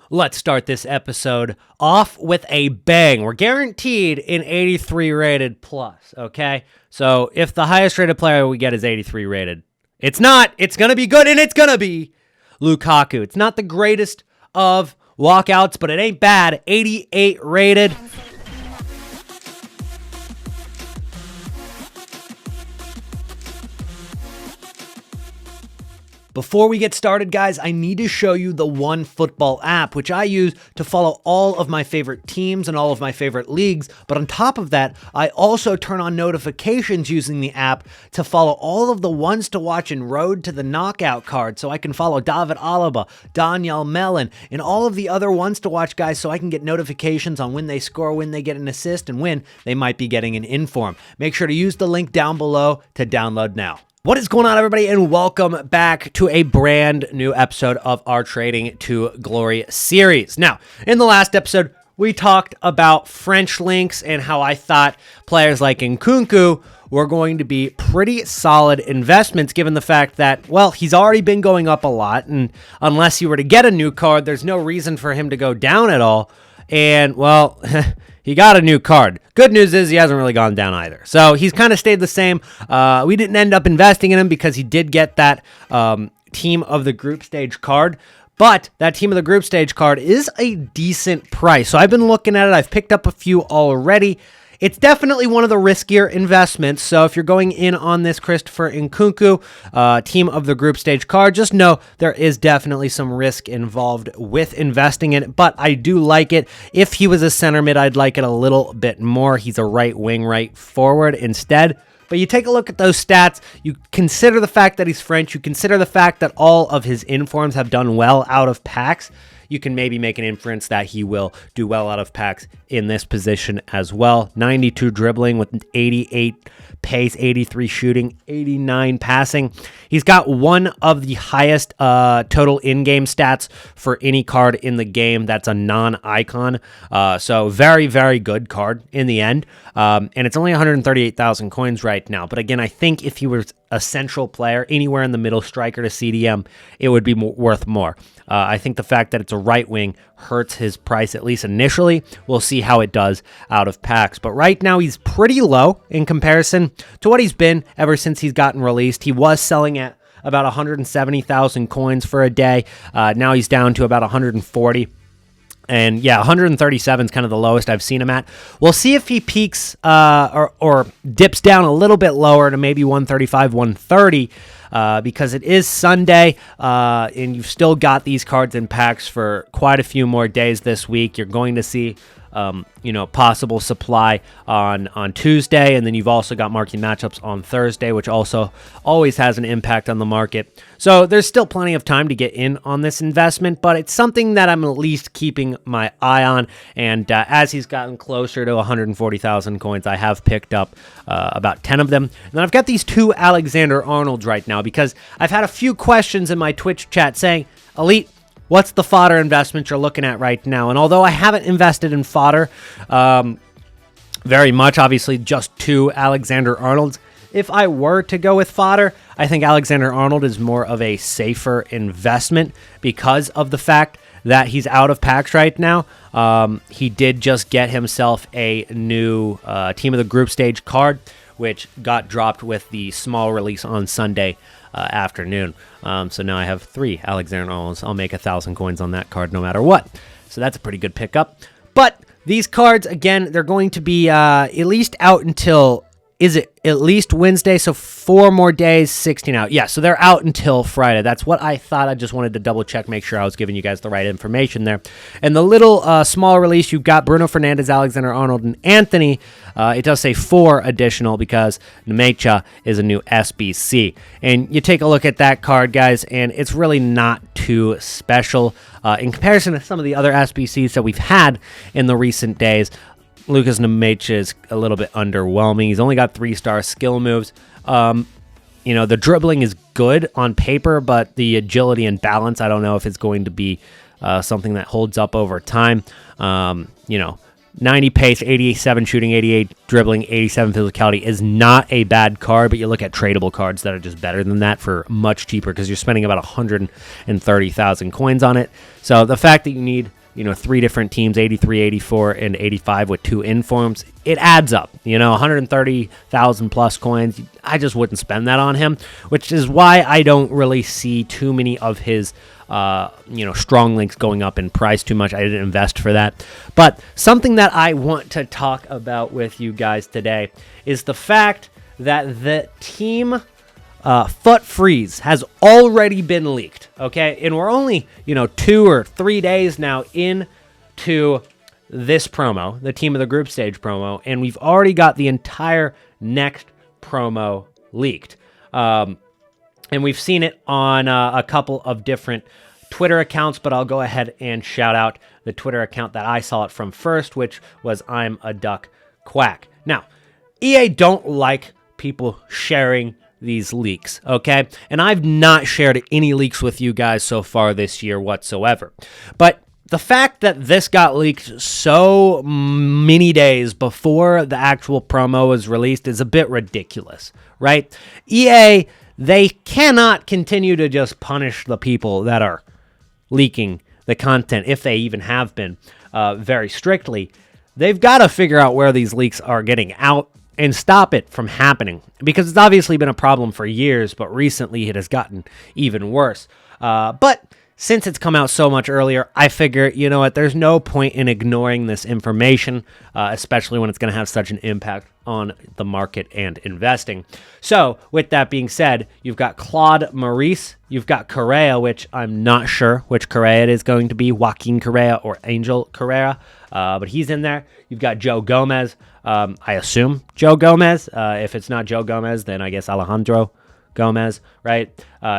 Let's start this episode off with a bang. We're guaranteed an 83 rated plus, okay? So if the highest rated player we get is 83 rated, it's going to be good, and it's going to be Lukaku. It's not the greatest of walkouts, but it ain't bad. 88 rated. Before we get started, guys, I need to show you the OneFootball app, which I use to follow all of my favorite teams and all of my favorite leagues. But on top of that, I also turn on notifications using the app to follow all of the ones to watch in Road to the Knockout card. So I can follow David Alaba, Daniel Mellon, and all of the other ones to watch, guys, so I can get notifications on when they score, when they get an assist, and when they might be getting an inform. Make sure to use the link down below to download now. What is going on, everybody, and welcome back to a brand new episode of our Trading to Glory series. Now, in the last episode, we talked about French links and how I thought players like Nkunku were going to be pretty solid investments given the fact that, well, he's already been going up a lot, and unless you were to get a new card, there's no reason for him to go down at all. And, well, he got a new card. Good news is he hasn't really gone down either. So he's kind of stayed the same. We didn't end up investing in him because he did get that team of the group stage card. But that team of the group stage card is a decent price. So I've been looking at it. I've picked up a few already. It's definitely one of the riskier investments. So if you're going in on this Christopher Nkunku, team of the group stage card, just know there is definitely some risk involved with investing in it, but I do like it. If he was a center mid, I'd like it a little bit more. He's a right wing, right forward instead. But you take a look at those stats, you consider the fact that he's French, you consider the fact that all of his informs have done well out of packs, you can maybe make an inference that he will do well out of packs in this position as well. 92 dribbling with 88 pace, 83 shooting, 89 passing. He's got one of the highest total in-game stats for any card in the game that's a non-icon. So very, very good card in the end. And it's only 138,000 coins right now. But again, I think if he was a central player, anywhere in the middle, striker to CDM, it would be worth more. I think the fact that it's a right wing hurts his price, at least initially. We'll see how it does out of packs. But right now, he's pretty low in comparison to what he's been ever since he's gotten released. He was selling at about 170,000 coins for a day. Now he's down to about 140. And yeah, 137 is kind of the lowest I've seen him at. We'll see if he peaks or dips down a little bit lower to maybe 135, 130 because it is Sunday and you've still got these cards in packs for quite a few more days this week. You're going to see possible supply on Tuesday, and then you've also got marquee matchups on Thursday, which also always has an impact on the market. So there's still plenty of time to get in on this investment, but it's something that I'm at least keeping my eye on. And as he's gotten closer to 140,000 coins, I have picked up about 10 of them. And then I've got these two Alexander-Arnolds right now because I've had a few questions in my Twitch chat saying, Elite, what's the fodder investment you're looking at right now? And although I haven't invested in fodder very much, obviously just two Alexander-Arnolds, if I were to go with fodder, I think Alexander-Arnold is more of a safer investment because of the fact that he's out of packs right now. He did just get himself a new team of the group stage card, which got dropped with the small release on Sunday afternoon. So now I have three Alexander-Arnolds. I'll make 1,000 coins on that card no matter what. So that's a pretty good pickup. But these cards, again, they're going to be at least out until, is it at least Wednesday? So 4 more days, 16 out. Yeah, so they're out until Friday. That's what I thought. I just wanted to double check, make sure I was giving you guys the right information there. And the little small release, you've got Bruno Fernandes, Alexander-Arnold, and Anthony. It does say 4 additional because Nkunku is a new SBC. And you take a look at that card, guys, and it's really not too special in comparison to some of the other SBCs that we've had in the recent days. Lucas Nkunku is a little bit underwhelming. He's only got 3-star skill moves. The dribbling is good on paper, but the agility and balance, I don't know if it's going to be something that holds up over time. 90 pace, 87 shooting, 88 dribbling, 87 physicality is not a bad card, but you look at tradable cards that are just better than that for much cheaper because you're spending about 130,000 coins on it. So the fact that you need 3 different teams, 83, 84, and 85 with 2 informs, it adds up. 130,000 plus coins. I just wouldn't spend that on him, which is why I don't really see too many of his strong links going up in price too much. I didn't invest for that. But something that I want to talk about with you guys today is the fact that the team Foot Freeze has already been leaked, okay? And we're only, 2 or 3 days now into this promo, the Team of the Group Stage promo, and we've already got the entire next promo leaked. And we've seen it on a couple of different Twitter accounts, but I'll go ahead and shout out the Twitter account that I saw it from first, which was I'm a Duck Quack. Now, EA don't like people sharing these leaks, okay? And I've not shared any leaks with you guys so far this year whatsoever. But the fact that this got leaked so many days before the actual promo was released is a bit ridiculous, right? EA, they cannot continue to just punish the people that are leaking the content, if they even have been, very strictly. They've got to figure out where these leaks are getting out and stop it from happening, because it's obviously been a problem for years, but recently it has gotten even worse. But since it's come out so much earlier, I figure, you know what, there's no point in ignoring this information, especially when it's going to have such an impact on the market and investing. So, with that being said, you've got Claude Maurice, you've got Correa, which I'm not sure which Correa it is going to be, Joaquin Correa or Angel Correa, but he's in there. You've got Joe Gomez, I assume Joe Gomez. If it's not Joe Gomez, then I guess Alejandro Gomez, right?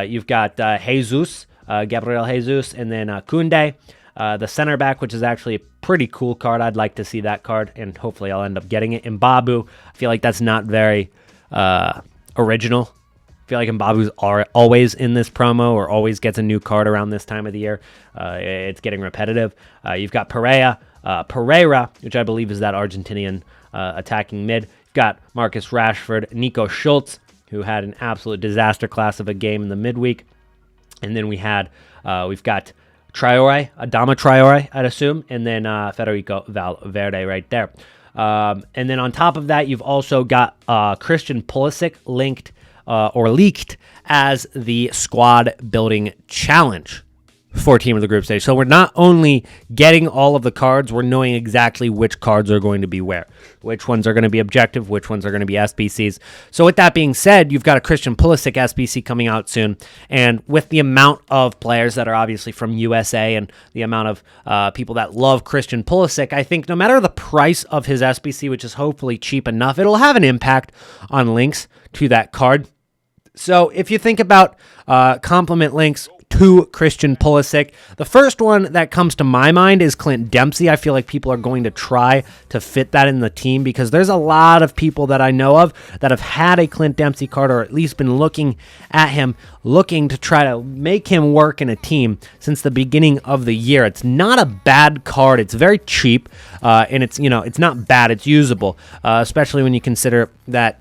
You've got Jesus, Gabriel Jesus, and then Kunde, the center back, which is actually a pretty cool card. I'd like to see that card, and hopefully I'll end up getting it. Mbabu, I feel like that's not very original. I feel like Mbabu's always in this promo or always gets a new card around this time of the year. It's getting repetitive. You've got Pereira, which I believe is that Argentinian attacking mid. You've got Marcus Rashford, Nico Schultz, who had an absolute disaster class of a game in the midweek. And then we've got Traore, Adama Traore, I'd assume, and then Federico Valverde right there. And then on top of that, you've also got Christian Pulisic leaked as the squad building challenge for Team of the Group Stage. So we're not only getting all of the cards, we're knowing exactly which cards are going to be where, which ones are going to be objective, which ones are going to be SBCs. So with that being said, you've got a Christian Pulisic SBC coming out soon, and with the amount of players that are obviously from USA and the amount of people that love Christian Pulisic, I think no matter the price of his SBC, which is hopefully cheap enough, it'll have an impact on links to that card. So if you think about complement links to Christian Pulisic, the first one that comes to my mind is Clint Dempsey. I feel like people are going to try to fit that in the team because there's a lot of people that I know of that have had a Clint Dempsey card or at least been looking at him, looking to try to make him work in a team since the beginning of the year. It's not a bad card. It's very cheap, and it's not bad. It's usable, especially when you consider that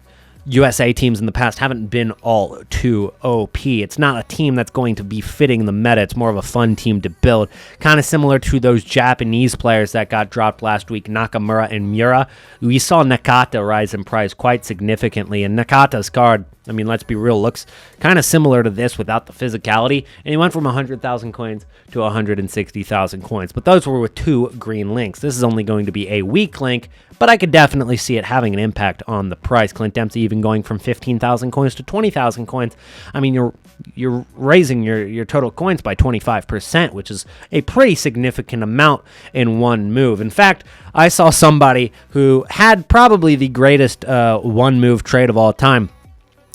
USA teams in the past haven't been all too OP. It's not a team that's going to be fitting the meta. It's more of a fun team to build. Kind of similar to those Japanese players that got dropped last week, Nakamura and Miura. We saw Nakata rise in price quite significantly, and Nakata's card, I mean, let's be real, looks kind of similar to this without the physicality, and he went from 100,000 coins to 160,000 coins, but those were with 2 green links. This is only going to be a weak link, but I could definitely see it having an impact on the price. Clint Dempsey even going from 15,000 coins to 20,000 coins. I mean, you're raising your total coins by 25%, which is a pretty significant amount in one move. In fact, I saw somebody who had probably the greatest one move trade of all time.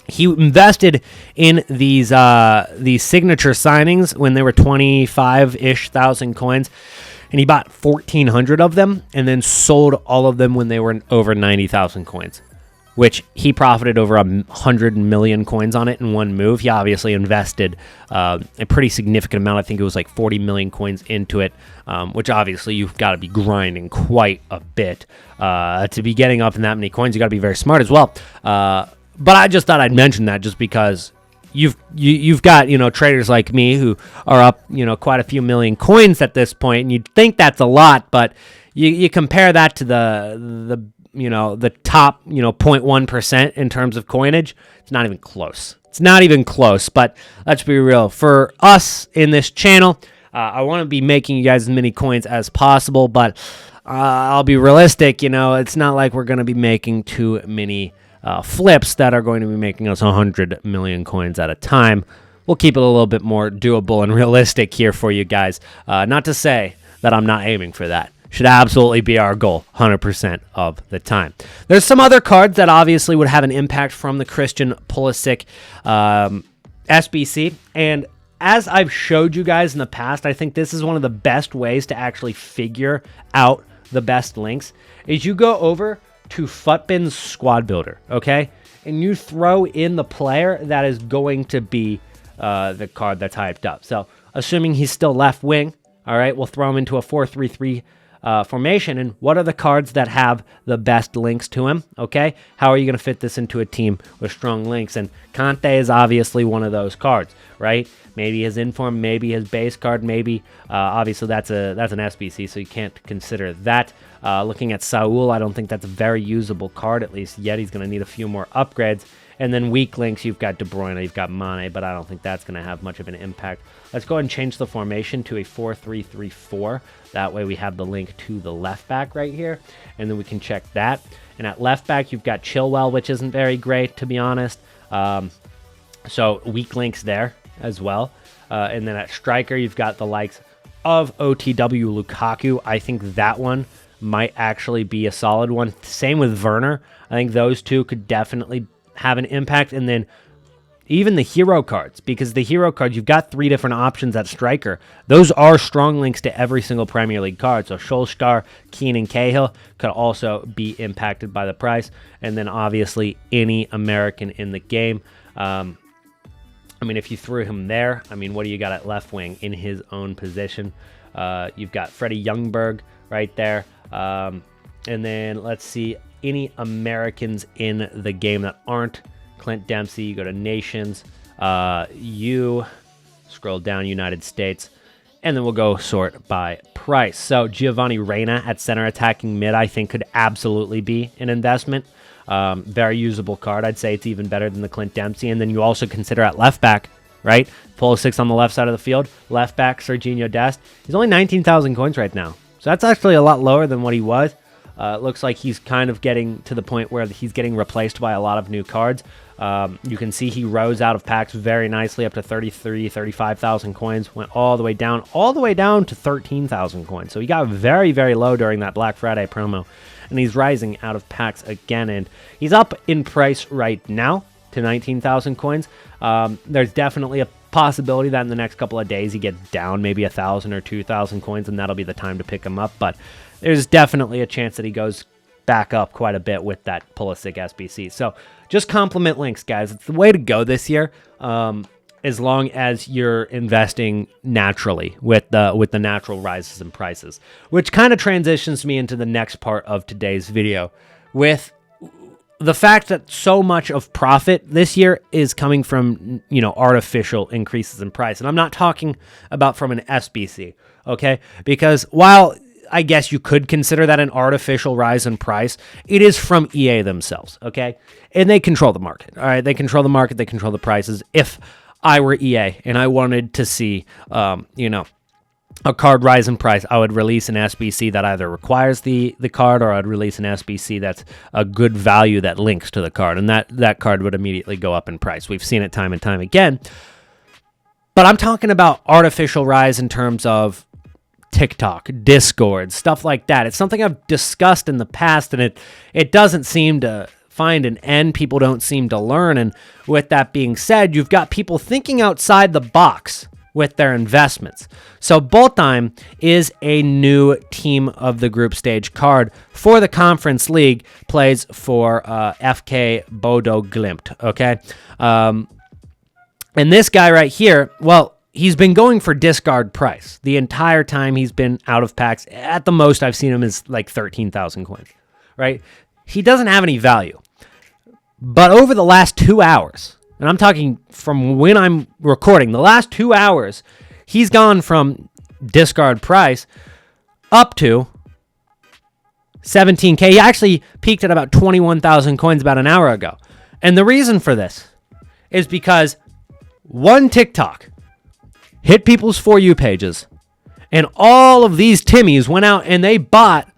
He invested in these signature signings when they were 25-ish thousand coins, and he bought 1,400 of them and then sold all of them when they were over 90,000 coins, which he profited over 100 million coins on it in one move. He obviously invested a pretty significant amount. I think it was like 40 million coins into it, which obviously you've got to be grinding quite a bit to be getting up in that many coins. You got to be very smart as well. But I just thought I'd mention that just because you've got, traders like me who are up, quite a few million coins at this point, and you'd think that's a lot, but you compare that to the top, 0.1% in terms of coinage. It's not even close. It's not even close, but let's be real. For us in this channel, I want to be making you guys as many coins as possible, but I'll be realistic. It's not like we're going to be making too many flips that are going to be making us 100 million coins at a time. We'll keep it a little bit more doable and realistic here for you guys. Not to say that I'm not aiming for that. Should absolutely be our goal 100% of the time. There's some other cards that obviously would have an impact from the Christian Pulisic SBC. And as I've showed you guys in the past, I think this is one of the best ways to actually figure out the best links is you go over to Futbin's Squad Builder, okay? And you throw in the player that is going to be the card that's hyped up. So assuming he's still left wing, all right, we'll throw him into a 4-3-3 formation, and what are the cards that have the best links to him, okay? How are you going to fit this into a team with strong links? And Conte is obviously one of those cards, right? Maybe his inform, maybe his base card, maybe, obviously that's an SBC, so you can't consider that. Looking at Saul, I don't think that's a very usable card, at least yet. He's going to need a few more upgrades. And then weak links, you've got De Bruyne, you've got Mane, but I don't think that's going to have much of an impact. Let's go ahead and change the formation to a 4-3-3-4. That way we have the link to the left back right here, and then we can check that. And at left back, you've got Chilwell, which isn't very great, to be honest. So weak links there as well. And then at striker, you've got the likes of OTW Lukaku. I think that one might actually be a solid one. Same with Werner. I think those two could definitely have an impact. And then even the hero cards, because the hero cards, you've got 3 different options at striker. Those are strong links to every single Premier League card. So Solskjaer, Keane, and Cahill could also be impacted by the price. And then obviously any American in the game. I mean, if you threw him there, I mean, what do you got at left wing in his own position? You've got Freddie Ljungberg right there. And then let's see any Americans in the game that aren't Clint Dempsey. You go to Nations. You scroll down United States. And then we'll go sort by price. So Giovanni Reina at center attacking mid, I think, could absolutely be an investment. Very usable card. I'd say it's even better than the Clint Dempsey. And then you also consider at left back, right? Pulisic on the left side of the field. Left back, Serginho Dest. He's only 19,000 coins right now. So that's actually a lot lower than what he was. It looks like he's kind of getting to the point where he's getting replaced by a lot of new cards. You can see he rose out of packs very nicely up to 33, 35,000 coins. Went all the way down to 13,000 coins. So he got very, very low during that Black Friday promo. And he's rising out of packs again. And he's up in price right now to 19,000 coins. There's definitely a possibility that in the next couple of days he gets down maybe 1,000 or 2,000 coins, and that'll be the time to pick him up. But there's definitely a chance that he goes back up quite a bit with that Pulisic SBC. So just compliment links, guys. It's the way to go this year, as long as you're investing naturally with the natural rises in prices, which kind of transitions me into the next part of today's video with the fact that so much of profit this year is coming from, artificial increases in price. And I'm not talking about from an SBC, okay? Because while I guess you could consider that an artificial rise in price, it is from EA themselves, okay? And they control the market, all right? They control the market, they control the prices. If I were EA and I wanted to see, a card rise in price, I would release an SBC that either requires the card, or I'd release an SBC that's a good value that links to the card, and that card would immediately go up in price. We've seen it time and time again. But I'm talking about artificial rise in terms of TikTok, Discord, stuff like that. It's something I've discussed in the past, and it doesn't seem to find an end. People don't seem to learn. And with that being said, you've got people thinking outside the box with their investments. So Boltheim is a new team of the group stage card for the Conference League, plays for FK Bodo Glimt, okay? And this guy right here, well, he's been going for discard price the entire time he's been out of packs. At the most I've seen him is like 13,000 coins, right? He doesn't have any value. But over the last 2 hours, and I'm talking from when I'm recording, the last 2 hours, he's gone from discard price up to 17K. He actually peaked at about 21,000 coins about an hour ago. And the reason for this is because one TikTok hit people's For You pages, and all of these Timmies went out and they bought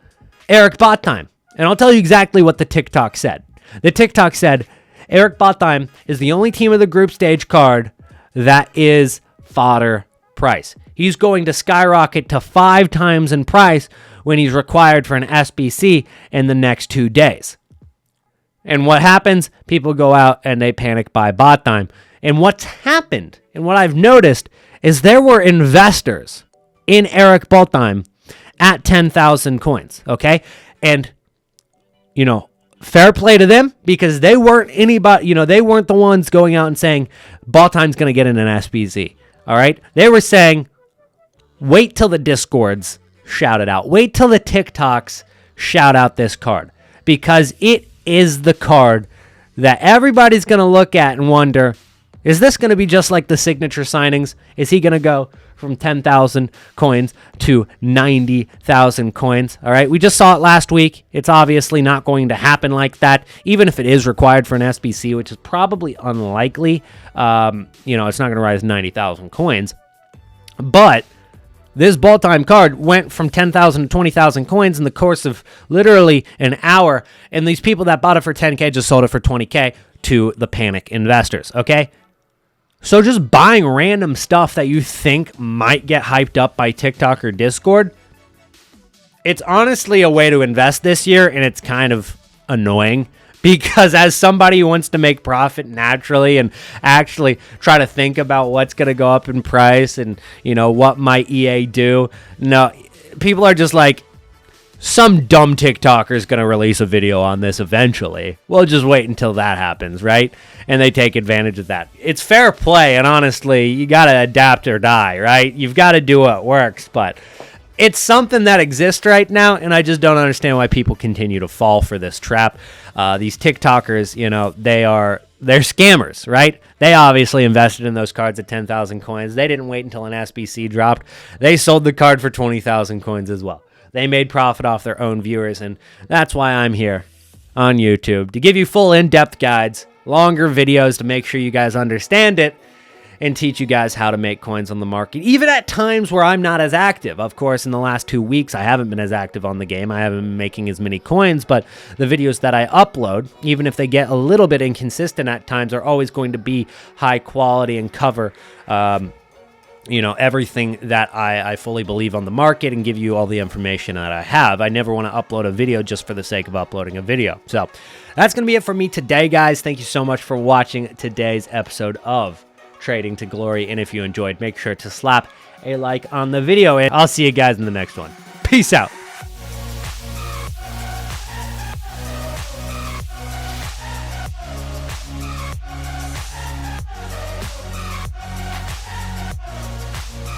Eric Bottime. And I'll tell you exactly what the TikTok said. The TikTok said, Eric Bottime is the only team of the group stage card that is fodder price. He's going to skyrocket to 5 times in price when he's required for an SBC in the next 2 days. And what happens? People go out and they panic buy Bottime. And what's happened, and what I've noticed, is there were investors in Eric Bottime at 10,000 coins, okay? And, you know, fair play to them, because they weren't anybody, you know, they weren't the ones going out and saying Bottime going to get in an SBC, all right? They were saying, wait till the Discords shout it out. Wait till the TikToks shout out this card, because it is the card that everybody's going to look at and wonder, is this going to be just like the signature signings? Is he going to go from 10,000 coins to 90,000 coins? All right, we just saw it last week. It's obviously not going to happen like that, even if it is required for an SBC, which is probably unlikely. You know, it's not going to rise 90,000 coins. But this Bottime card went from 10,000 to 20,000 coins in the course of literally an hour, and these people that bought it for 10K just sold it for 20K to the panic investors, okay? So just buying random stuff that you think might get hyped up by TikTok or Discord, it's honestly a way to invest this year, and it's kind of annoying, because as somebody who wants to make profit naturally and actually try to think about what's going to go up in price and, you know, what might EA do, no, people are just like, some dumb TikToker is going to release a video on this eventually. We'll just wait until that happens, right? And they take advantage of that. It's fair play, and honestly, you got to adapt or die, right? You've got to do what works, but it's something that exists right now, and I just don't understand why people continue to fall for this trap. These TikTokers, you know, they're scammers, right? They obviously invested in those cards at 10,000 coins. They didn't wait until an SBC dropped. They sold the card for 20,000 coins as well. They made profit off their own viewers, and that's why I'm here on YouTube, to give you full in-depth guides, longer videos to make sure you guys understand it, and teach you guys how to make coins on the market, even at times where I'm not as active. Of course, in the last 2 weeks, I haven't been as active on the game. I haven't been making as many coins, but the videos that I upload, even if they get a little bit inconsistent at times, are always going to be high quality and cover you know, everything that I fully believe on the market and give you all the information that I have. I never want to upload a video just for the sake of uploading a video. So that's going to be it for me today, guys. Thank you so much for watching today's episode of Trading to Glory. And if you enjoyed, make sure to slap a like on the video, and I'll see you guys in the next one. Peace out.